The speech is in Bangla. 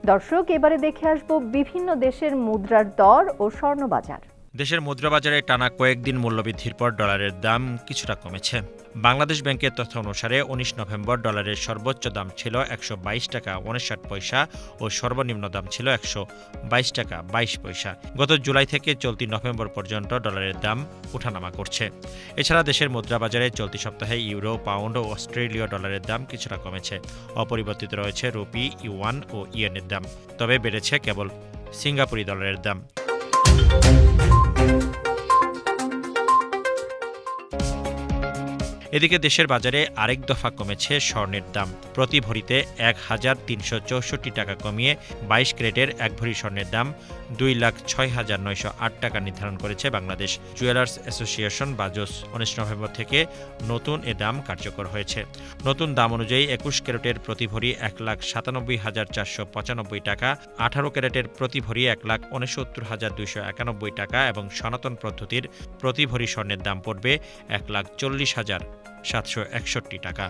দর্শক, এবারে দেখে আসব বিভিন্ন দেশের মুদ্রার দর ও স্বর্ণবাজার। দেশের মুদ্রাবাজারে টানা কয়েকদিন মূল্যবৃদ্ধির পর ডলারের দাম কিছুটা কমেছে। বাংলাদেশ ব্যাংকের তথ্য অনুসারে ১৯ নভেম্বর ডলারের সর্বোচ্চ দাম ছিল ১২২ টাকা ৫৯ পয়সা ও সর্বনিম্ন দাম ছিল ১২২ টাকা ২২ পয়সা। গত জুলাই থেকে চলতি নভেম্বর পর্যন্ত ডলারের দাম ওঠানামা করছে। এছাড়া দেশের মুদ্রাবাজারে চলতি সপ্তাহে ইউরো, পাউন্ড ও অস্ট্রেলীয় ডলারের দাম কিছুটা কমেছে। অপরিবর্তিত রয়েছে রুপি, ইউয়ান ও ইয়েনের দাম। তবে বেড়েছে কেবল সিঙ্গাপুরি ডলারের দাম। এদিকে দেশের বাজারে আরেক দফা কমেছে স্বর্ণের দাম। প্রতি ভরিতে ১,৩৬৪ টাকা কমিয়ে ২২ ক্যারেটের ১ ভরি স্বর্ণের দাম ২,০৬,৯০৮ টাকা নির্ধারণ করেছে বাংলাদেশ জুয়েলার্স অ্যাসোসিয়েশন বাজস। ১৯ নভেম্বর থেকে নতুন এ দাম কার্যকর হয়েছে। নতুন দাম অনুযায়ী ২১ ক্যারেটের প্রতি ভরি ১,৯৭,৪৯৫ টাকা, ১৮ ক্যারেটের প্রতি ভরি ১,৬৯,২৯১ টাকা এবং সনাতন পদ্ধতির প্রতি ভরি স্বর্ণের দাম পড়বে ১,৪০,৭৬১ টাকা।